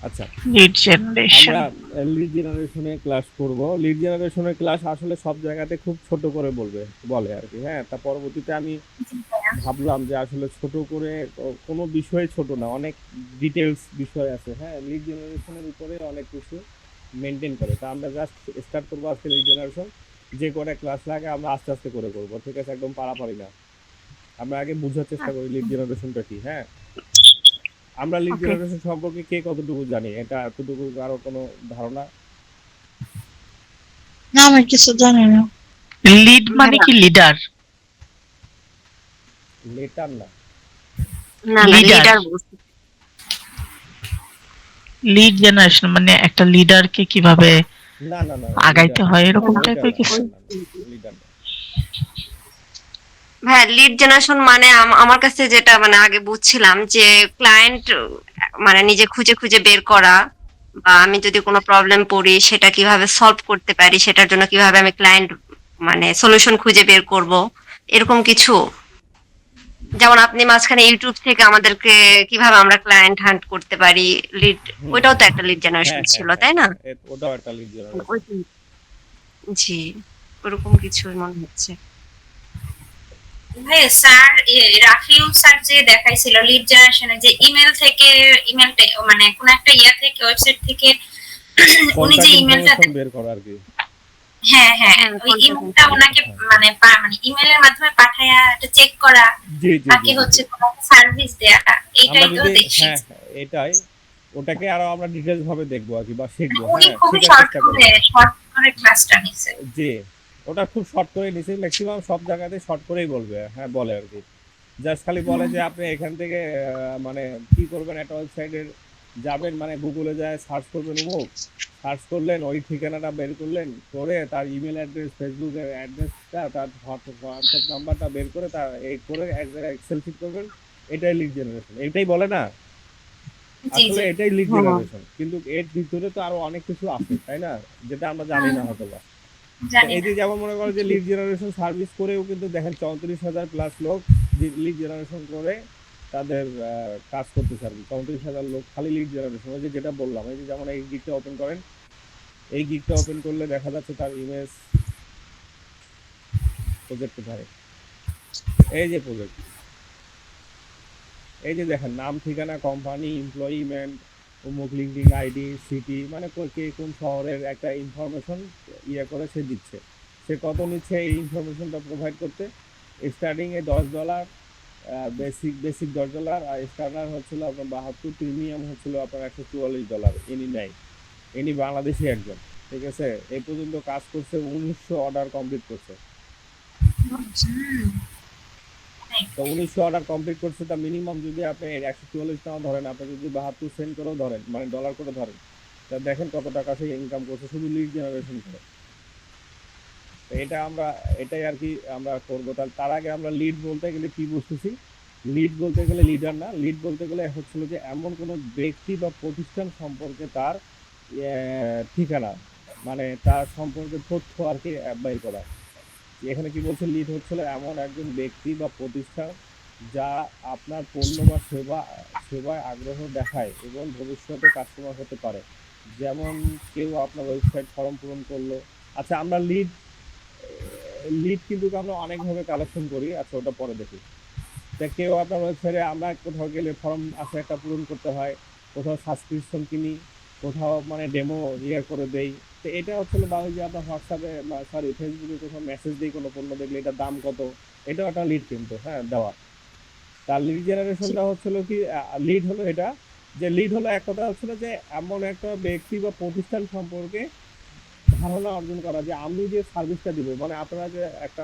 আচ্ছা, লিড আমরা generation. Lead জেনারেশনে ক্লাস করব। লিড জেনারেশনের ক্লাস আসলে সব জায়গাতে খুব ছোট করে বলে আর কি। হ্যাঁ, তা পরবর্তীতে আমি জি ভাইয়া। ভাবলাম যে আসলে ছোট করে কোনো বিষয় ছোট না, অনেক ডিটেলস বিষয় আছে। হ্যাঁ, লিড জেনারেশনের উপরে অনেক কিছু মেনটেন করে। তা আমরা জাস্ট স্টার্ট করবো আজকে লিড জেনারেশন। যে কটা ক্লাস লাগে আমরা আস্তে আস্তে করে করবো, ঠিক আছে? একদম পারাপারি না। আমরা আগে বোঝার চেষ্টা করি লিড জেনারেশনটা কি। হ্যাঁ, আমরা লিড ওকে। জেনারেশন সম্পর্কে কে কতটুকু জানি, এটা এতটুকু কারো কোনো ধারণা? না আমি কিছু জানি না। লিড মানে ভাইয়া কি লিডার? লেটার না। না না লিডার। লিডার বলছি। লিড জেনারেশন মানে একটা লিডারকে কিভাবে না না না, লিডার আগাইতে না, হয় এরকম ওইটা টাইপের না, কিছু। না না না, লিডার না। ভাইয়া লিড জেনারেশন মানে আমার কাছে যেটা মানে আগে বুঝছিলাম যে ক্লায়েন্ট মানে নিজে খুঁজে খুঁজে বের করা, বা আমি যদি কোনো প্রবলেম পড়ি সেটা কিভাবে সলভ করতে পারি, সেটার জন্য কিভাবে আমি ক্লায়েন্ট মানে সলিউশন খুঁজে বের করব, এরকম কিছু। যেমন আপনি মাঝখানে ইউটিউব থেকে আমাদেরকে কিভাবে আমরা ক্লায়েন্ট হান্ট করতে পারি, লিড, হুম ওইটাও হুম তো হুম। একটা লিড জেনারেশন হ্যাঁ হ্যাঁ ছিল হ্যাঁ তাই না? হ্যাঁ, ওটাও একটা লিড জেনারেশন। জি, ওরকম কিছু মনে হচ্ছে। ভাই স্যার রাফিউ স্যার যে দেখাইছিল লিড জেনারেশনে যে ইমেল থেকে, ইমেলটা মানে কোন একটা ইয়া থেকে, ওয়েবসাইট থেকে উনি যে কন্টাক্ট ইমেলটা, ইনফরমেশন বের করা আর কি। হ্যাঁ হ্যাঁ হ্যাঁ ওই কন্টাক্ট ইমেলটা ওনাকে ইনফরমেশন। হ্যাঁ, মানে মানে ইমেলের মাধ্যমে পাঠায়া এটা চেক করা, জি জি জি তাকে জি জি। হচ্ছে কোনো সার্ভিস দেয়া, আমরা এইটাই তো যদি, দেখছি। হ্যাঁ হ্যাঁ, এটাই, ওটাকে আরো আমরা ডিটেলস ভাবে দেখবো আর কি, বা শিখবো। উনি হ্যাঁ, খুবই শেখার শর্ট চেষ্টা করবো। করে ক্লাসটা নিছে। জি, ওটা খুব শর্ট করে নিছি, ম্যাক্সিমাম সব জায়গাতে শর্ট করেই বলবে। হ্যাঁ, বলে আর কি। জাস্ট খালি বলে যে আপনি এখান থেকে মানে কি করবেন, একটা ওয়েবসাইটের যাবেন, মানে গুগলে যায় সার্চ করবেন, অমুক সার্চ করলেন, ওই ঠিকানাটা বের করলেন, করে তার ইমেল অ্যাড্রেস, ফেসবুকের অ্যাড্রেসটা, তার হোয়াটসঅ্যাপ নাম্বারটা বের করে তার এই করে এক জায়গায় এক্সেল ফিট করবেন। এটাই লিড জেনারেশন, এটাই বলে না? জি আসলে জি এটাই লিড হুম। জেনারেশন, কিন্তু এর ভিতরে তো আরো অনেক কিছু আছে, তাই না? যেটা আমরা জানি না হয়তো বা। তো জানি এই না। যে যেমন মনে করো যে লিড জেনারেশন সার্ভিস করেও কিন্তু দেখেন 34,000 প্লাস লোক লিড জেনারেশন করে তাদের কাজ করতেছে আর কি। 34,000 লোক খালি লিড জেনারেশন, ওই যে যেটা বললাম, এই যে যেমন এই গিকটা ওপেন করেন, এই গিকটা ওপেন করলে দেখা যাচ্ছে তার ইমেজ প্রজেক্ট কোথায়, এই যে প্রজেক্ট, এই যে দেখেন নাম, ঠিকানা, কোম্পানি, এমপ্লয়িমেন্ট, অমুক, লিঙ্কডিন আইডি, সিটি, মানে কে কোন শহরের একটা ইনফরমেশন ইয়ে করে সে দিচ্ছে। সে কত নিচ্ছে এই ইনফরমেশনটা প্রোভাইড করতে? স্টার্টিং এ $10, বেসিক $10, আর স্টার্টার হচ্ছিল আপনার 72, প্রিমিয়াম হচ্ছিল আপনার $144। ইনি নেয়, ইনি বাংলাদেশি একজন, ঠিক আছে? এই পর্যন্ত কাজ করছে, 1900 অর্ডার কমপ্লিট করছে। তো 1900 অর্ডার কমপ্লিট করছে, তা মিনিমাম যদি আপনি 144 টাকা ধরেন, আপনি যদি 72 সেন্ট করেও ধরেন, মানে ডলার করে ধরেন, তা দেখেন কত টাকা সে ইনকাম করছে শুধু লিড জেনারেশন করে। তো এটা আমরা, এটাই আর কি আমরা করবো। তাহলে তার আগে আমরা লিড বলতে গেলে কি বুঝতেছি? লিড বলতে গেলে লিডার না, লিড বলতে গেলে হচ্ছিল যে এমন কোনো ব্যক্তি বা প্রতিষ্ঠান সম্পর্কে তার ঠিকানা, মানে তার সম্পর্কে তথ্য আর কি বের করা। এখানে কি বলছে, লিড হচ্ছিল এমন একজন ব্যক্তি বা প্রতিষ্ঠান যা আপনার পণ্য বা সেবায় আগ্রহ দেখায় এবং ভবিষ্যতে কাস্টমার হতে পারে। যেমন কেউ আপনার ওয়েবসাইট ফর্ম পূরণ করলো। আচ্ছা, আমরা লিড লিড কিন্তু আমরা অনেকভাবে কালেকশন করি। আচ্ছা, ওটা পরে দেখি। তা কেউ আপনার ওয়েবসাইটে, আমরা কোথাও গেলে ফর্ম আছে একটা পূরণ করতে হয়, কোথাও সাবস্ক্রিপশন কিনি, কোথাও মানে ডেমো ইয়ে করে দেই। তো এটা হচ্ছে বা ওই যে আপনার হোয়াটসঅ্যাপে, সরি ফেসবুকে কোথাও মেসেজ দিই কোনো পণ্য দেখলে, এটার দাম কত, এটাও একটা লিড কিন্তু, হ্যাঁ, দেওয়া। তার লিড জেনারেশনটা হচ্ছিল কি, লিড হলো এটা, যে লিড হলো এক কথা হচ্ছিল যে এমন একটা ব্যক্তি বা প্রতিষ্ঠান সম্পর্কে ধারণা অর্জন করা, যে আমি যে সার্ভিসটা দিব, মানে আপনারা যে একটা,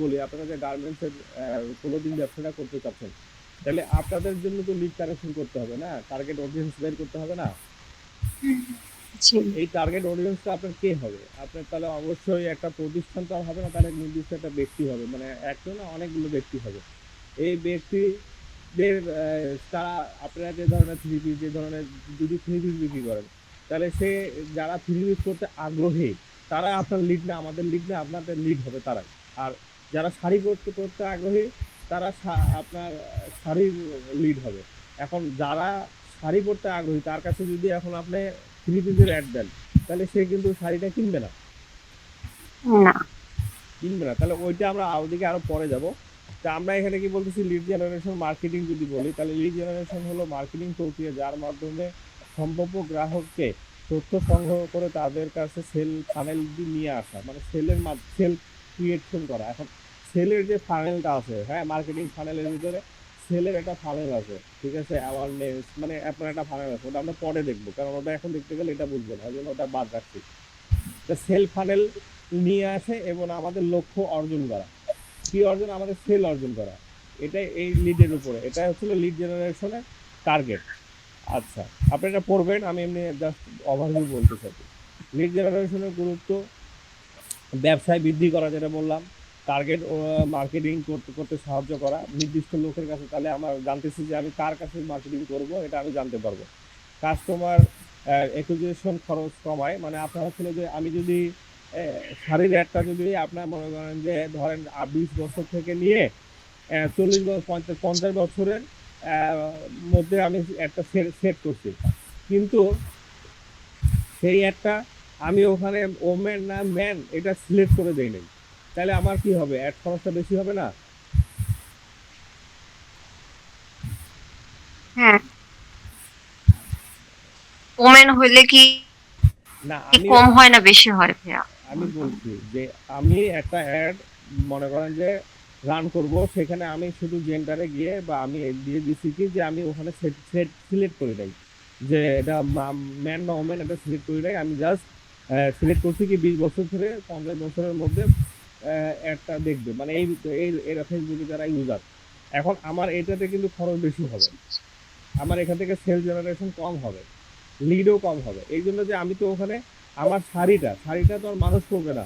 বলি আপনারা যে গার্মেন্টসের কোনোদিন ব্যবসাটা করতে চাচ্ছেন, তাহলে আপনাদের জন্য তো লিড কালেকশন করতে হবে না, টার্গেট অডিয়েন্স বের করতে হবে না? জি। এই টার্গেট অডিয়েন্সটা আপনার কে হবে? আপনার তাহলে অবশ্যই একটা প্রতিষ্ঠান তো আর হবে না, তাহলে নির্দিষ্ট একটা ব্যক্তি হবে, মানে একটা না অনেকগুলো ব্যক্তি হবে। এই ব্যক্তিদের তারা, আপনারা যে ধরনের থ্রি পিস, যে ধরনের, যদি থ্রি পিস বিক্রি করেন, তাহলে সে, যারা থ্রি পিস করতে আগ্রহী, তারা আপনার লিড না, আমাদের লিড না, আপনাদের লিড হবে তারাই। আর যারা শাড়ি করতে আগ্রহী, তারা আপনার শাড়ির লিড হবে। এখন যারা শাড়ি পরতে আগ্রহী তার কাছে যদি এখন আপনি 3 পিসের অ্যাড দেন তাহলে সে কিন্তু শাড়িটা কিনবে না। না। তাহলে ওইটা আমরা ওদিকে আরো পরে যাব। তা আমরা এখানে কি বলতেছি, লিড জেনারেশন মার্কেটিং যদি বলি, তাহলে লিড জেনারেশন হলো মার্কেটিং প্রক্রিয়া যার মাধ্যমে সম্ভাব্য গ্রাহককে তথ্য সংগ্রহ করে তাদের কাছে সেল ফানেল নিয়ে আসা, মানে সেল ক্রিয়েশন করা। এখন সেলের যে ফানেলটা আছে, হ্যাঁ, মার্কেটিং ফানেলের ভিতরে সেলের একটা ফানেল আছে, ঠিক আছে, অ্যাওয়ারনেস মানে আপনার একটা ফানেল আছে, ওটা আমরা পরে দেখবো, কারণ ওটা এখন দেখতে গেলে এটা বুঝবো না, ওই জন্য ওটা বাদ রাখছি। সেল ফানেল নিয়ে আসে এবং আমাদের লক্ষ্য অর্জন করা, কি অর্জন, আমাদের সেল অর্জন করা, এটা এই লিডের উপরে, এটা হচ্ছিল লিড জেনারেশনের টার্গেট। আচ্ছা, আপনি এটা পড়বেন, আমি এমনি জাস্ট ওভারভিউ বলতে চাই। লিড জেনারেশনের গুরুত্ব, ব্যবসায় বৃদ্ধি করা, যেটা বললাম, টার্গেট মার্কেটিং করতে সাহায্য করা নির্দিষ্ট লোকের কাছে, তাহলে আমার জানতেছি যে আমি কার কাছে মার্কেটিং করব, এটা আমি জানতে পারবো। কাস্টমার অ্যাকুইজিশন খরচ কমায়, মানে আপনার হচ্ছিল যে আমি যদি শাড়ির একটা যদি আপনার মনে করেন যে ধরেন 20 বছর থেকে নিয়ে 40 বছর 50 বছরের মধ্যে আমি একটা সেট করছি, কিন্তু সেই একটা আমি ওখানে ওমেন না ম্যান এটা সিলেক্ট করে দেই নাই, তাহলে আমার কি হবে, অ্যাড খরচটা বেশি হবে না? হ্যাঁ, ওমেন হইলে কি না, কম হয় না বেশি হয় ভাইয়া? আমি বলছি যে আমি একটা অ্যাড মনে করেন যে রান করব, সেখানে আমি শুধু জেন্ডারে গিয়ে বা আমি দিয়ে দিচ্ছি কি যে আমি ওখানে সেট সিলেক্ট করে দেই যে এটা ম্যান না ওমেন, এটা সিলেক্ট করে দেই, আমি জাস্ট সিলেক্ট করছি কি 20 বছর থেকে 50 বছরের মধ্যে অ্যাডটা দেখবে, মানে এরা ফেসবুকে যারা ইউজার। এখন আমার এটাতে কিন্তু খরচ বেশি হবে, আমার এখান থেকে সেল জেনারেশন কম হবে, লিডও কম হবে, এই জন্য যে আমি তো ওখানে আমার শাড়িটা তো আর মানুষ পরবে না,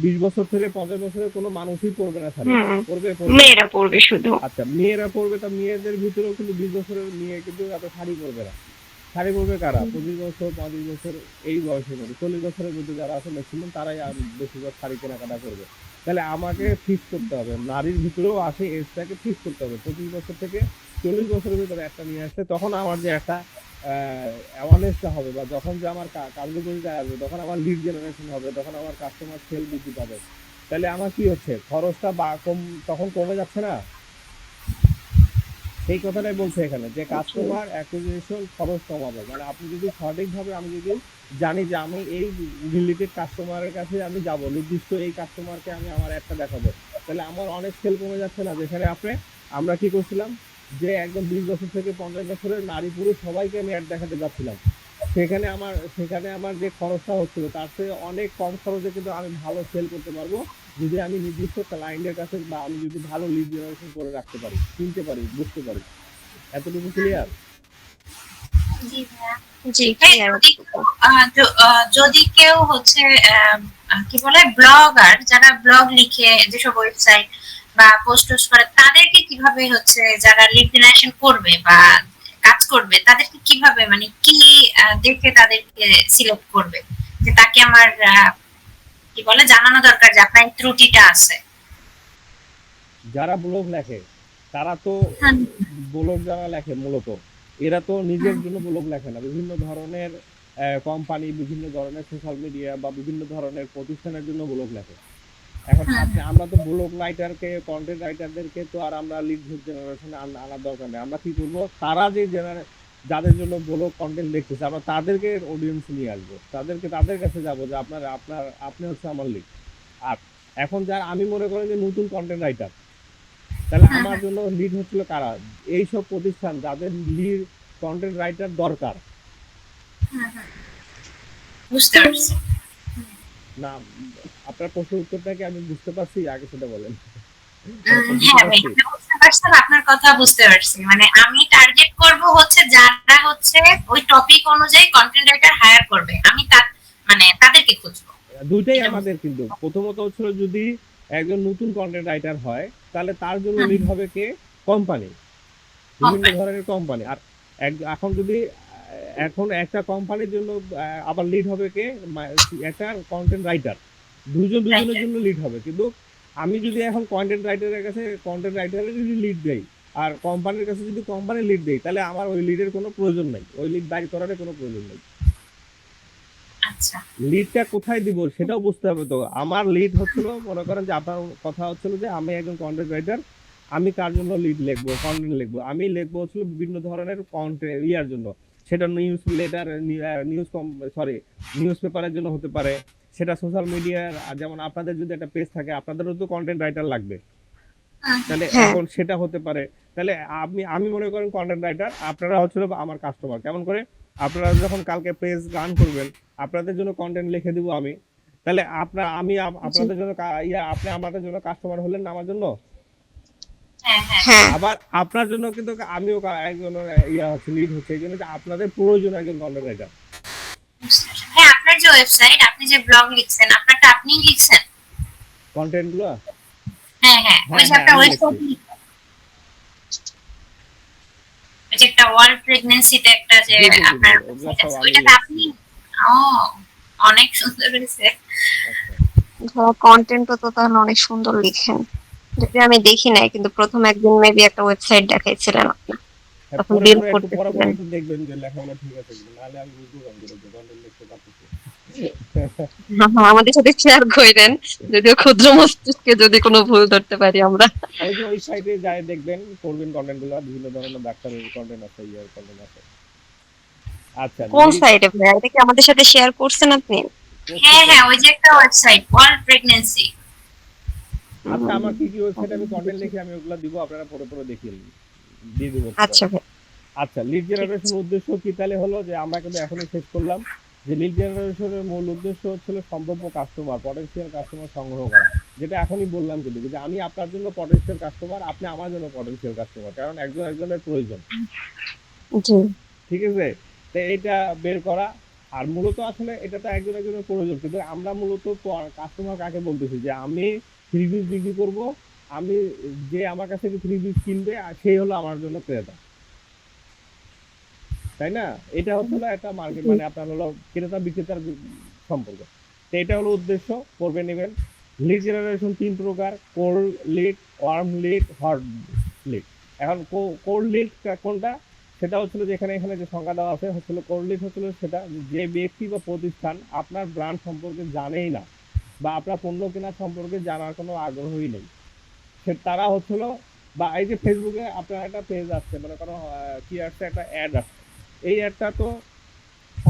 20 বছর থেকে 50 বছরের কোনো মানুষই পরবে না শাড়ি, পরবে মেয়েরা পরবে শুধু। আচ্ছা, মেয়েরা পরবে, তা মেয়েদের ভিতরেও কিন্তু 20 বছরের মেয়ে কিন্তু এত শাড়ি পরবে না। শাড়ি পরবে কারা, 25 বছর 35 বছর এই বয়সের মধ্যে, 40 বছরের মধ্যে যারা আছে ম্যাক্সিমাম তারাই বেশিরভাগ শাড়ি কেনাকাটা করবে। তাহলে আমাকে ফিক্স করতে হবে, নারীর ভিতরেও আসে এজটাকে ফিক্স করতে হবে, 25 বছর থেকে 40 বছরের ভিতরে একটা নিয়ে আসলে তখন আমার যে একটা অ্যাওয়ারনেসটা হবে, বা যখন যে আমার কার্যকরিতা আসবে, তখন আমার লিড জেনারেশন হবে, তখন আমার কাস্টমার সেল বৃদ্ধি পাবে। তাহলে আমার কি হচ্ছে, খরচটা তখন কমে যাচ্ছে না? সেই কথাটাই বলছে এখানে যে কাস্টমার অ্যাকুইজিশন খরচ কমাবে, মানে আপনি যদি সঠিকভাবে, আমি যদি জানি যে আমি এই রিলেটেড কাস্টমারের কাছে আমি যাব, নির্দিষ্ট এই কাস্টমারকে আমি আমার একটা দেখাবো, তাহলে আমার অনেক সেল কমে যাচ্ছে না? যেখানে আমরা কি করছিলাম যে একদম 20 বছর থেকে 50 বছরের নারী পুরুষ সবাইকে আমি অ্যাড দেখাতে যাচ্ছিলাম, সেখানে আমার যে খরচটা হচ্ছিল তার থেকে অনেক কম খরচে কিন্তু আমি ভালো সেল করতে পারবো, যদি আমি নির্দিষ্ট ক্লায়েন্টের কাছে বা আমি যদি ভালো লিড জেনারেশন করে রাখতে পারি, চিনতে পারি, বুঝতে পারি। এতটুকু ক্লিয়ার? জি ভাইয়া। জি, যদি কেউ হচ্ছে কি বলে ব্লগার, যারা ব্লগ লিখে যেসব ওয়েবসাইট বা পোস্ট করে, তাদেরকে কিভাবে হচ্ছে যারা লিড জেনারেশন করবে বা কাজ করবে, তাদেরকে কিভাবে মানে কি দেখে তাদেরকে সিলেক্ট করবে যে তাকে আমার কি বলে জানানো দরকার যে আপনার ত্রুটিটা আছে? যারা ব্লগ লেখে তারা তো, ব্লগ যারা লেখে মূলত এরা তো নিজের জন্য ব্লগ লেখে না, বিভিন্ন ধরনের কোম্পানি, বিভিন্ন ধরনের সোশ্যাল মিডিয়া বা বিভিন্ন ধরনের প্রতিষ্ঠানের জন্য ব্লগ লেখে। এখন আমরা তো ব্লগ রাইটারকে, কন্টেন্ট রাইটারদেরকে তো আর আমরা লিড জেনারেশনে আনার দরকার নেই। আমরা কি করবো, তারা যে যাদের জন্য ব্লগ কন্টেন্ট লিখতেছে, আমরা তাদেরকে অডিয়েন্স নিয়ে আসবো, তাদের কাছে যাবো যে আপনি হচ্ছে আমার লিড। আর এখন যারা আমি মনে করি যে নতুন কন্টেন্ট রাইটার, তাহলে আমার জন্য লিড হচ্ছিল কারা, এইসব প্রতিষ্ঠান যাদের লিড কন্টেন্ট রাইটার দরকার। বুঝতে পারছি না, আপনার প্রশ্নের উত্তরটাকে আমি বুঝতে পারছি, আগে সেটা বলেন। হ্যাঁ ভাই, বুঝতে পারছেন, আপনার কথা বুঝতে পারছি। মানে আমি টার্গেট করব হচ্ছে যারা হচ্ছে ওই টপিক অনুযায়ী কন্টেন্ট রাইটার হায়ার করবে, আমি মানে তাদেরকে খুঁজবো। দুইটাই আমাদের, কিন্তু প্রথমত হচ্ছে যদি একজন নতুন কন্টেন্ট রাইটার হয় তাহলে তার জন্য লিড হবে কে, কোম্পানি, বিভিন্ন ধরনের কোম্পানি। আর এখন যদি এখন একটা কোম্পানির জন্য আবার লিড হবে কে, একটা কন্টেন্ট রাইটার, দুজনের জন্য লিড হবে। কিন্তু আমি যদি এখন কন্টেন্ট রাইটারের কাছে কন্টেন্ট রাইটারের যদি লিড দেই, আর কোম্পানির কাছে যদি কোম্পানি লিড দেয় তাহলে আমার ওই লিডের কোনো প্রয়োজন নাই, ওই লিড বাইর করার কোনো প্রয়োজন নেই। আচ্ছা লিডটা কোথায় দিব সেটাও বুঝতে হবে। তো আমার লিড হচ্ছিল, মনে করেন যে আপনার কথা হচ্ছিল যে আমি একজন কন্টেন্ট রাইটার, আমি কার জন্য লিড লিখবো, কন্টেন্ট লিখবো, আমি লিখবো হচ্ছিল বিভিন্ন ধরনের কন্টেন্ট ইয়ার জন্য, সেটা নিউজ লেটার, নিউজ পেপারের জন্য হতে পারে, সেটা সোশ্যাল মিডিয়ার, যেমন আপনাদের যদি একটা পেজ থাকে আপনাদেরও তো কন্টেন্ট রাইটার লাগবে, তাহলে হ্যাঁ। এখন সেটা হতে পারে। তাহলে আমি মনে করেন কন্টেন্ট রাইটার, আপনারা হচ্ছিল আমার কাস্টমার। কেমন করে? আপনারা যখন কালকে পেজ রান করবেন, আপনাদের জন্য কন্টেন্ট লিখে দিব আমি, তাহলে আপনাদের জন্য আপনি আমাদের জন্য কাস্টমার হলেন না আমার জন্য। হ্যাঁ হ্যাঁ হ্যাঁ আবার আপনার জন্য কিন্তু আমিও একজন হচ্ছে লিড হচ্ছে, এই জন্য যে আপনাদের প্রয়োজন একজন কন্টেন্ট রাইটার। বুঝতে পারছি। হ্যাঁ আপনার যে ওয়েবসাইট, আপনি যে ব্লগ লিখছেন, আপনারটা আপনিই লিখছেন? কন্টেন্ট গুলো হ্যাঁ হ্যাঁ ওই যে হ্যাঁ, আপনার আমি ওয়েবসাইট, ওই যে একটা ওয়ার্ল্ড প্রেগন্যান্সিতে একটা যে জি, জি, জি, আপনার ওগুলো website সব আছে, আমি ওইটাতে লিখছি। আপনি? ও অনেক সুন্দর হয়েছে। আচ্ছা। কন্টেন্টও তো তাহলে অনেক সুন্দর লিখেন, যদি আমি দেখি নাই, কিন্তু প্রথম একদিন মেবি একটা ওয়েবসাইট দেখাইছিলেন আপনি, হ্যাঁ, তখন পরে বিল্ড পরে একটু পরে করতেছিলেন। একটু দেখবেন যে লেখাগুলো ঠিক আছে কিনা, নাহলে আমি বুঝতে পারবো যে কন্টেন্ট লিখতে পারতেছি। হ্যাঁ, আমাদের সাথে শেয়ার করেন, যদিও ক্ষুদ্র মস্তিষ্কে যদি কোনো ভুল ধরতে পারি আমরা। ওই যে ওই সাইটে যাই দেখবেন, করবেন কন্টেন্ট গুলো, বিভিন্ন ধরনের ডাক্তারের কন্টেন্ট আছে, ইয়ার কন্টেন্ট আছে। আচ্ছা, কোন লিড সাইটে ভাই, এটা কি আমাদের সাথে শেয়ার করছেন আপনি? হ্যাঁ হ্যাঁ ওই যে একটা ওয়েবসাইট ওয়ার্ল্ড প্রেগন্যান্সি। আচ্ছা, আমার কি কি ওয়েবসাইট আমি কন্টেন্ট লিখে আমি ওগুলা দিব, আপনারা পরে পরে দেখিয়ে দিয়ে দিব। আচ্ছা ভাই, আচ্ছা, লিড জেনারেশন উদ্দেশ্য কি তাহলে হলো যে আমরা কিন্তু এখনই শেষ করলাম যে লিড জেনারেশনের মূল উদ্দেশ্য হচ্ছিল সম্ভাব্য কাস্টমার, পটেনশিয়াল কাস্টমার সংগ্রহ করা, যেটা এখনই বললাম কিন্তু যে আমি আপনার জন্য পটেনশিয়াল কাস্টমার, আপনি আমার জন্য পটেনশিয়াল কাস্টমার, কারণ একজন একজনের প্রয়োজন। জি ঠিক আছে, তো এটা বের করা। আর মূলত আসলে এটা তো একজন একজনের প্রয়োজন, কিন্তু আমরা মূলত কাস্টমার কাকে বলতেছি যে আমি ফ্রিবিজ বিক্রি করব, আমি যে আমার কাছ থেকে ফ্রিবিজ কিনবে আর সেই হলো আমার জন্য ক্রেতা, তাই না? এটা হচ্ছে একটা মার্কেট, মানে আপনার হলো ক্রেতা বিক্রেতার সম্পর্ক। তো এটা হলো উদ্দেশ্য, করবে নেবেন। লিড জেনারেশন 3 প্রকার: cold lead, warm lead, hot lead. এখন কোল্ড লিড কোনটা, সেটা হচ্ছিল যে এখানে যে সংজ্ঞা দেওয়া আছে হচ্ছিল, কোল্ড লিড হচ্ছিল সেটা যে ব্যক্তি বা প্রতিষ্ঠান আপনার ব্র্যান্ড সম্পর্কে জানেই না বা আপনার পণ্য কেনার সম্পর্কে জানার কোনো আগ্রহই নেই, তারা হচ্ছিল, বা এই যে ফেসবুকে আপনার একটা পেজ আসছে, মনে করো কি আসছে, একটা অ্যাড আসছে, এই অ্যাডটা তো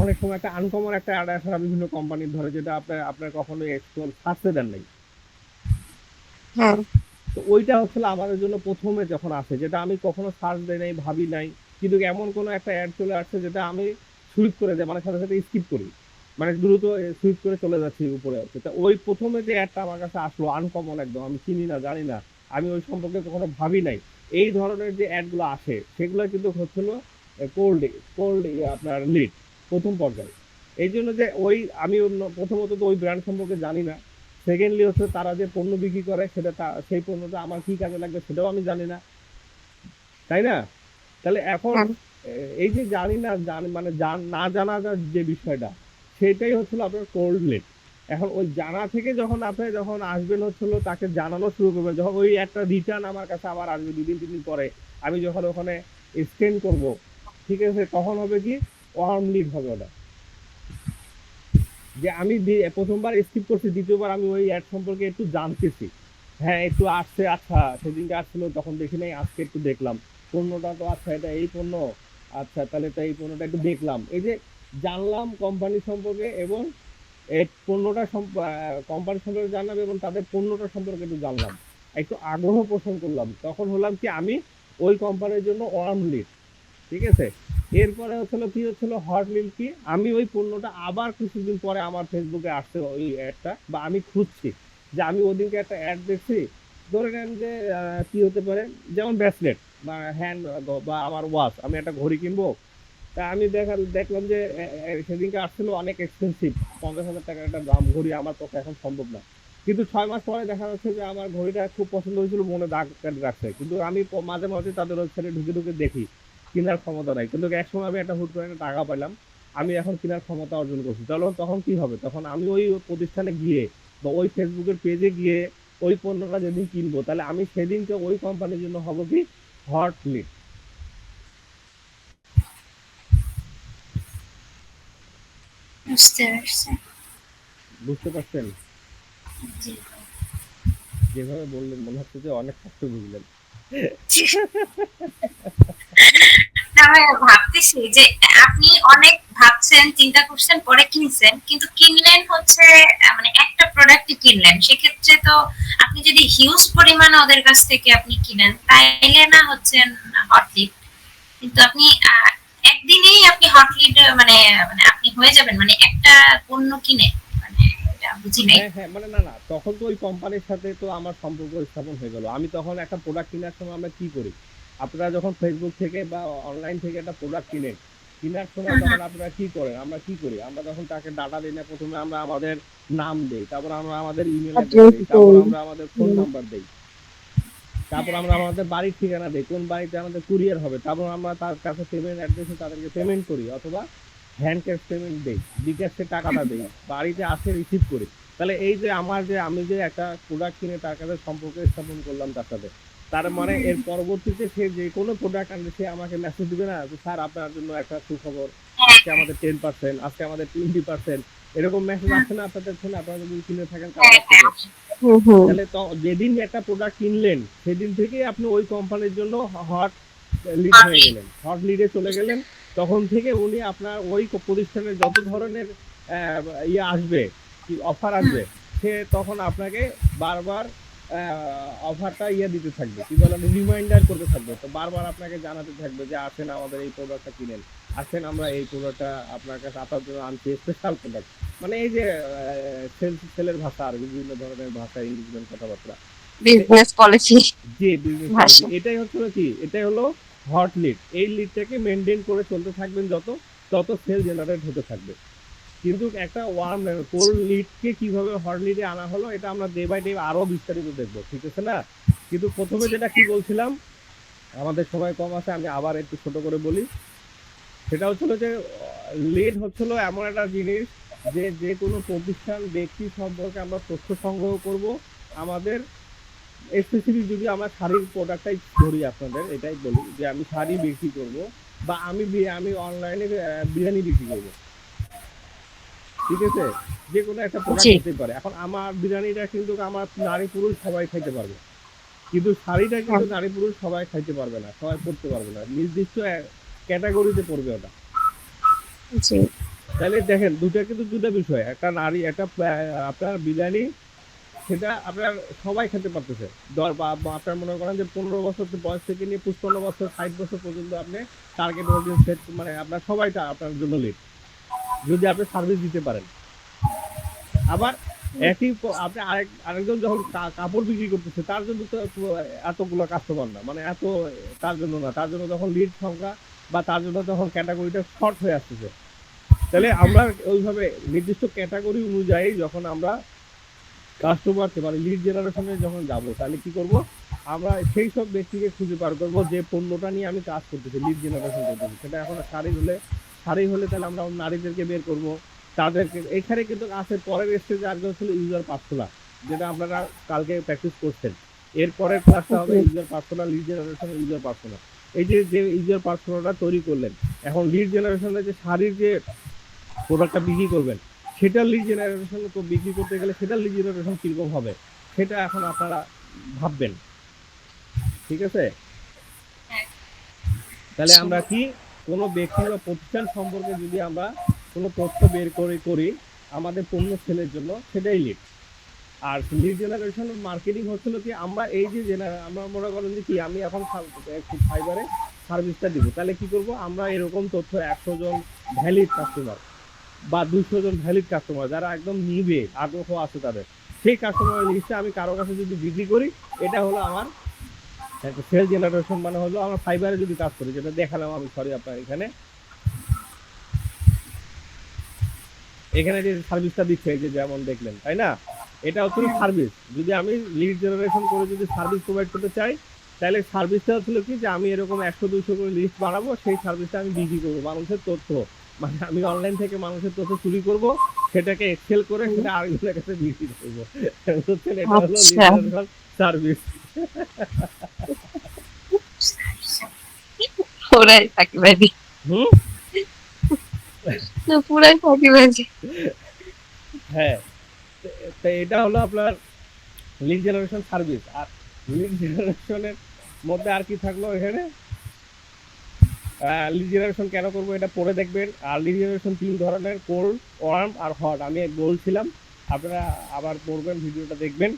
অনেক সময় একটা আনকমন একটা অ্যাড আসে বিভিন্ন কোম্পানির ধরে, যেটা আপনার কখনো এক্সপ্লোর সার্চে দেন নাই। হ্যাঁ তো ওইটা হচ্ছিল আমাদের জন্য প্রথমে যখন আসে, যেটা আমি কখনো সার্চ দেই নাই, ভাবি নাই, কিন্তু এমন কোনো একটা অ্যাড চলে আসছে যেটা আমি সুইপ করে দেয়, মানে সাথে সাথে স্কিপ করি, মানে দ্রুত সুইপ করে চলে যাচ্ছি উপরে আছে। তা ওই প্রথমে যে অ্যাডটা আমার কাছে আসলো আনকমন একদম, আমি চিনি না, জানি না, আমি ওই সম্পর্কে কখনো ভাবি নাই, এই ধরনের যে অ্যাডগুলো আসে সেগুলো কিন্তু হচ্ছিল কোল্ড কোল্ড আপনার লিড প্রথম পর্যায়ে। এই জন্য যে ওই আমি প্রথমত তো ওই ব্র্যান্ড সম্পর্কে জানি না, সেকেন্ডলি হচ্ছে তারা যে পণ্য বিক্রি করে সেটা সেই পণ্যটা আমার কি কাজে লাগবে সেটাও আমি জানি না, তাই না? তাহলে এখন হ্যাঁ এই যে জানি না, মানে না জানা যে বিষয়টা, সেটাই হচ্ছিল আপনার কোল্ড লিড। এখন ওই জানা থেকে যখন আসবেন হচ্ছিল তাকে জানানো শুরু করবেন, যখন ওই একটা রিটার্ন আমার কাছে আবার আসবে 2 দিন 3 দিন পরে, আমি যখন ওখানে স্ক্যান করব, ঠিক আছে, তখন হবে কি ওয়ার্ম লিড হবে ওটা, যে আমি প্রথমবার স্কিপ করছি, দ্বিতীয়বার আমি ওই অ্যাড সম্পর্কে একটু জানতেছি, হ্যাঁ একটু আসছে, আচ্ছা সেদিনকে আসছিল তখন দেখি নাই, আজকে একটু দেখলাম পণ্যটা, তো আচ্ছা এটা এই পণ্য, আচ্ছা তাহলে তো এই পণ্যটা একটু দেখলাম, এই যে জানলাম কোম্পানি সম্পর্কে, এবং এই পণ্যটা কোম্পানি সম্পর্কে জানলাম, এবং তাদের পণ্যটা সম্পর্কে একটু জানলাম, একটু আগ্রহ পোষণ করলাম, তখন হলাম কি আমি ওই কোম্পানির জন্য ওয়ার্ম লিড। ঠিক আছে, এরপরে কি হচ্ছিল হট লিড, কি আমি ওই পণ্যটা আবার কিছুদিন পরে আমার ফেসবুকে আসছে ওই অ্যাডটা, বা আমি খুঁজছি যে আমি ওদিনকে একটা অ্যাড দেখছি, ধরে নেন যে কি হতে পারে, যেমন ব্রেসলেট বা হ্যান্ড বা আমার ওয়াচ, আমি একটা ঘড়ি কিনবো, তা আমি দেখলাম যে সেদিনকে আসছিল অনেক এক্সপেন্সিভ, 50,000 টাকার একটা দাম ঘড়ি, আমার পক্ষে এখন সম্ভব না, কিন্তু 6 মাস পরে দেখা যাচ্ছে যে আমার ঘড়িটা খুব পছন্দ হয়েছিল, মনে দাগ রাখছে, কিন্তু আমি মাঝে মাঝে তাদের ওয়েবসাইটে ঢুকে ঢুকে দেখি, কেনার ক্ষমতা নাই, কিন্তু একসময় আমি একটা হুট করে একটা টাকা পেলাম, আমি এখন কেনার ক্ষমতা অর্জন করছি, তাহলে তখন কি হবে, তখন আমি ওই প্রতিষ্ঠানে গিয়ে বা ওই ফেসবুকের পেজে গিয়ে ওই পণ্যটা যেদিন কিনবো, তাহলে আমি সেদিনকে ওই কোম্পানির জন্য হবো কি হট লিড। বুঝতে পারছি। বুঝতে পারছেন? জি। যেভাবে বললেন মনে হচ্ছে যে অনেক কষ্ট বুঝলেন। না ভাই, ভাবতেছি যে আপনি অনেক ভাবছেন, চিন্তা করছেন, পরে কিনছেন, কিন্তু কিনলেন হচ্ছে মানে একটা প্রোডাক্টই কিনলেন, সেক্ষেত্রে তো আপনি যদি হিউজ পরিমাণে ওদের কাছ থেকে আপনি কিনেন তাইলে না হচ্ছেন হট লিড, কিন্তু আপনি একদিনেই আপনি হট লিড মানে মানে আপনি হয়ে যাবেন মানে একটা পণ্য কিনে, মানে এটা বুঝি নাই। হ্যাঁ হ্যাঁ, মানে না না, তখন তো ওই কোম্পানির সাথে তো আমার সম্পর্ক স্থাপন হয়ে গেল। আমি তখন একটা প্রোডাক্ট কেনার সময় আমরা কি করি, আপনারা যখন ফেসবুক থেকে বা অনলাইন থেকে একটা প্রোডাক্ট কিনেন, কেনার সময় হুম, তখন হুম। আপনারা কি করেন, আমরা কি করি, আমরা তখন তাকে ডাটা দিই না, প্রথমে আমরা আমাদের নাম দেই, তারপর আমরা আমাদের ইমেল অ্যাড্রেস দেই, তারপর আমরা আমাদের ফোন নাম্বার দেই, তারপর আমরা আমাদের বাড়ির ঠিকানা দেই, কোন বাড়িতে আমাদের কুরিয়ার হবে, তারপর আমরা তার কাছে পেমেন্ট অ্যাড্রেসে তাদেরকে পেমেন্ট করি, অথবা হ্যান্ড ক্যাশ পেমেন্ট দেই, বিকাশে টাকাটা দেই, বাড়িতে আসে রিসিভ করি। তাহলে এই যে আমার যে আমি যে একটা প্রোডাক্ট কিনে তার কাছে সম্পর্ক স্থাপন করলাম তার সাথে, তার মানে এর পরবর্তীতে সে যে কোনো প্রোডাক্ট আনলে সে আমাকে মেসেজ দিবে না যে স্যার আপনার জন্য একটা সুখবর, আজকে আমাদের 10%, আজকে আমাদের 20%, এরকম মেসেজ আসে না আপনাদের ফোনে, আপনারা যদি কিনে থাকেন কারোর কাছ থেকে? তাহলে তো যেদিন একটা প্রোডাক্ট কিনলেন সেদিন থেকেই আপনি ওই কোম্পানির জন্য হট লিড হয়ে গেলেন, হট লিডে চলে গেলেন। তখন থেকে উনি আপনার ওই প্রতিষ্ঠানের যত ধরনের ইয়ে আসবে, কি অফার আসবে, সে তখন আপনাকে বারবার অফারটা ইয়ে দিতে থাকবে, কি বলেন, রিমাইন্ডার করতে থাকবে, তো বারবার আপনাকে জানাতে থাকবে যে আসেন আমাদের এই প্রোডাক্টটা কিনেন, আসেন আমরা এই প্রোডাক্টটা আপনার কাছে আপনার জন্য আনছি, স্পেশাল প্রোডাক্ট। মানে এই যে সেলের ভাষা আর বিভিন্ন ধরনের ভাষা, ইংলিশ কথাবার্তা, বিজনেস পলিসি জি বিজনেস পলিসি, ভাষা। এটাই হচ্ছে কি, এটাই হলো হট লিড। এই লিডটাকে মেনটেন করে চলতে থাকবেন যত, তত সেল জেনারেট হতে থাকবে। কিন্তু একটা ওয়ার্ম কোল্ড লিডকে কিভাবে হট লিডে আনা হলো, এটা আমরা ডে বাই ডে আরো বিস্তারিত দেখবো, ঠিক আছে না? কিন্তু প্রথমে যেটা কি বলছিলাম, আমাদের সময় কম আছে, আমি আবার একটু ছোট করে বলি। সেটা হচ্ছিল যে লিড হচ্ছিল এমন একটা জিনিস যে যে কোনো প্রতিষ্ঠান ব্যক্তি সম্পর্কে আমরা তথ্য সংগ্রহ করব। আমাদের স্পেসিফিক যদি আমরা শাড়ির প্রোডাক্টটাই ধরি, আপনাদের এটাই বলি যে আমি শাড়ি বিক্রি করব, বা আমি অনলাইনে বিরিয়ানি বিক্রি করব, ঠিক আছে? যে কোনো একটা প্রোডাক্ট জি হতে পারে। এখন আমার বিরিয়ানিটা কিন্তু আমার নারী পুরুষ সবাই খাইতে পারবে, কিন্তু শাড়িটা কিন্তু নারী পুরুষ সবাই খাইতে পারবে না, সবাই পরতে পারবে না, নির্দিষ্ট ক্যাটাগরিতে পড়বে ওটা। জি তাহলে দেখেন দুটা কিন্তু দুটা বিষয়, একটা নারী একটা আপনার বিরিয়ানি, সেটা আপনার সবাই খেতে পারতেছে। আপনার মনে করেন যে 15 বছর বয়স থেকে নিয়ে 55 বছর 60 বছর পর্যন্ত আপনি টার্গেট অডিয়েন্স সেট, মানে আপনার সবাইটা আপনার জন্য লিড, যদি আপনি সার্ভিস দিতে পারেন। আবার একই আপনি আরেকজন যখন কাপড় বিক্রি করতেছে, তার জন্য তো এতগুলো কাস্টমার না, মানে এত তার জন্য না, তার জন্য তখন লিড সংখ্যা বা তার জন্য তখন ক্যাটাগরিটা শর্ট হয়ে আসতেছে। তাহলে আমরা ওইভাবে নির্দিষ্ট ক্যাটাগরি অনুযায়ী যখন আমরা কাস্টমারকে মানে লিড জেনারেশনে যখন যাব, তাহলে কি করব, আমরা সেই সব ব্যক্তিকে খুঁজে বার করবো যে পণ্যটা নিয়ে আমি কাজ করতেছি, লিড জেনারেশন করতেছি। সেটা এখন শাড়ি হলে তাহলে আমরা নারীদেরকে বের করব, তাদেরকে। এখানে কিন্তু আছে পরের স্টেজে আগে হচ্ছিল ইউজার পার্সোনা, যেটা আপনারা কালকে প্র্যাকটিস করছেন। এর পরের ক্লাসটা হবে user persona, lead generation, user persona. এই যে যে ইউজার পার্সোনাটা তৈরি করলেন, এখন লিড জেনারেশনে যে শাড়ির যে প্রোডাক্টটা বিক্রি করবেন, সেটা লিড জেনারেশন তো বিক্রি করতে গেলে সেটা লিড জেনারেশন কিরকম হবে, সেটা এখন আপনারা ভাববেন, ঠিক আছে? তাহলে আমরা কি কোনো ব্যক্তি বা প্রতিষ্ঠান সম্পর্কে যদি আমরা কোনো তথ্য বের করি আমাদের পণ্য সেলের জন্য, সেটাই লিড। আর লিড জেনারেশন মার্কেটিং হচ্ছিল কি, আমরা এই যে আমরা মনে করেন যে কি আমি এখন ফাইবারে সার্ভিসটা দিব, তাহলে কি করব, আমরা এরকম তথ্য 100 জন ভ্যালিড কাস্টমার বা 200 জন ভ্যালিড কাস্টমার যারা একদম নিবে, আগ্রহ আছে তাদের, সেই কাস্টমারের লিস্টে আমি কারো কাছে যদি বিক্রি করি, এটা হলো আমার একটা সেল জেনারেশন। মানে হলো আমরা ফাইবারে যদি কাজ করি, যেটা দেখালাম আমি, সরি আপনার এখানে যে সার্ভিসটা দিচ্ছে, এই যে যেমন দেখলেন, তাই না? এটা হচ্ছে সার্ভিস। যদি আমি লিড জেনারেশন করে যদি সার্ভিস প্রোভাইড করতে চাই, তাহলে সার্ভিসটা হচ্ছিল কি যে আমি এরকম 100-200 করে লিস্ট বানাবো, সেই সার্ভিসটা আমি বিক্রি করবো, মানুষের তথ্য, মানে আমি অনলাইন থেকে মানুষের তথ্য চুরি করব, সেটাকে এক্সেল করে সেটা আরেকজনের কাছে বিক্রি করবো। বুঝছেন? এটা হলো লিড আচ্ছা জেনারেশন সার্ভিস। পুরাই ফাঁকিবাজি, হুম না পুরাই ফাঁকিবাজি। হ্যাঁ, তো এটা হলো আপনার লিড জেনারেশন সার্ভিস। আর লিড জেনারেশনের মধ্যে আর কি থাকলো এখানে, লিড জেনারেশন কেন করবো এটা পরে দেখবেন। আর লিড জেনারেশন 3 ধরনের, কোল্ড, ওয়ার্ম আর হট। আমি বলছিলাম, আপনারা আবার পড়বেন, ভিডিওটা দেখবেন,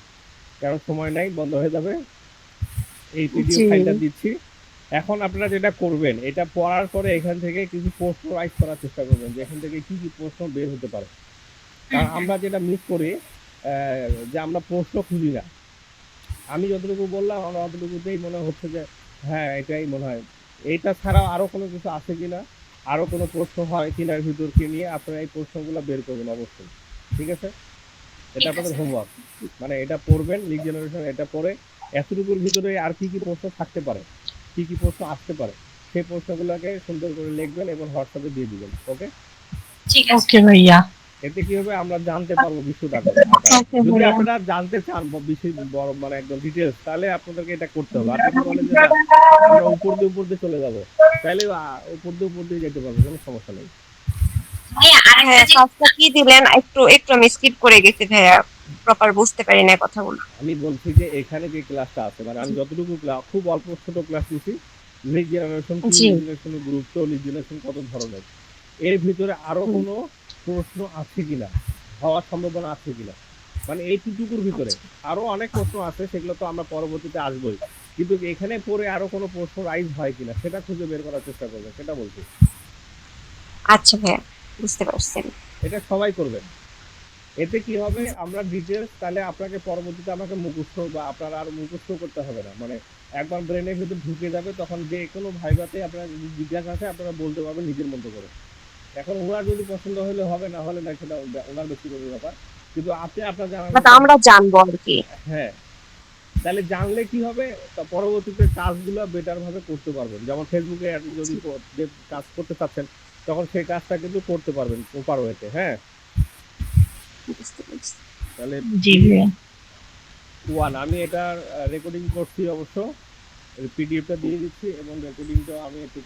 কারণ সময় নাই, বন্ধ হয়ে যাবে। এই পিডিএফ জি। ফাইলটা দিচ্ছি। এখন আপনারা যেটা করবেন, এটা পড়ার পরে এখান থেকে কিছু প্রশ্ন রাইজ করার চেষ্টা করবেন, যে এখান থেকে কি কি প্রশ্ন বের হতে পারে। কারণ আমরা যেটা মিস করি, যে আমরা প্রশ্ন খুঁজি না। আমি যতটুকু বললাম, আমার অতটুকুতেই মনে হচ্ছে যে হ্যাঁ এটাই মনে হয়। এইটা ছাড়াও আরো কোনো কিছু আছে কিনা, আরো কোনো প্রশ্ন হয় কিনা ভিতরকে নিয়ে আপনারা এই প্রশ্নগুলো বের করবেন অবশ্যই। ঠিক আছে, এটা আপনাদের হোমওয়ার্ক। মানে এটা পড়বেন, লিড জেনারেশন এটা পড়ে এতটুকুর ভিতরে আর কি কি প্রশ্ন থাকতে পারে, কি কি প্রশ্ন আসতে পারে, সেই প্রশ্নগুলোকে সুন্দর করে লিখবেন এবং হোয়াটসঅ্যাপে দিয়ে দিবেন। ওকে, ঠিক আছে। ওকে ভাইয়া। এতে কি হবে, আমরা জানতে পারবো বিশ্বটাকে। Okay, যদি ভাইয়া। আপনারা জানতে চান বেশি বড় মানে একদম ডিটেলস, তাহলে আপনাদেরকে এটা করতে হবে। আর যদি বলেন যে না আমরা উপর দিয়ে চলে যাবো, তাহলে উপর দিয়ে যেতে পারবো, কোনো সমস্যা নেই। ভাইয়া আরেকটা হ্যাঁ, যে কাজটা কি দিলেন একটু একটু আমি স্কিপ করে গেছি ভাইয়া, প্রপার বুঝতে পারি না কথাগুলো। আমি বলছি যে এখানে যে ক্লাসটা আছে, মানে আমি যতটুকু ক্লাস, খুব অল্প ছোট ক্লাস নিছি, লিড জেনারেশন, জি। লিড জেনারেশনের গুরুত্ব, লিড জেনারেশন কত ধরনের, এর ভিতরে আরো কোনো প্রশ্ন আছে কিনা, হওয়ার সম্ভাবনা আছে কিনা, মানে এইটুকুর ভিতরে আরো অনেক প্রশ্ন আছে, সেগুলো তো আমরা পরবর্তীতে আসবোই, কিন্তু এখানে পরে আরো কোনো প্রশ্ন রাইজ হয় কিনা সেটা খুঁজে বের করার চেষ্টা করবেন, সেটা বলছি। আচ্ছা ভাইয়া, বুঝতে পারছেন। এটা সবাই করবেন। এতে কি হবে, আমরা ডিটেলস, তাহলে আপনাকে পরবর্তীতে আমাকে মুখস্থ বা আপনার আর মুখস্থ করতে হবে না, মানে একবার ব্রেনের ভিতর ঢুকে যাবে, তখন যে কোনো ভাইভাতে আপনার যদি জিজ্ঞাসা আছে আপনারা বলতে পারবেন নিজের মতো করে। এখন ওনার যদি পছন্দ হলে হবে, না হলে না, সেটা ওনার ব্যক্তিগত ব্যাপার, কিন্তু আপনি আপনার জানার বাট মতো। আমরা জানবো আর কি। হ্যাঁ, তাহলে জানলে কি হবে, তা পরবর্তীতে কাজগুলো বেটার ভাবে করতে পারবেন। যেমন ফেসবুকে যদি যে কাজ করতে চাচ্ছেন, তখন সেই কাজটা কিন্তু করতে পারবেন প্রপার ওয়েতে। হ্যাঁ, বুঝতে পারছি। জি তাহলে ভাইয়া। ওয়ান, আমি এটা রেকর্ডিং করছি, অবশ্য পিডিএফটা দিয়ে দিচ্ছি এবং রেকর্ডিংটা আমি একটু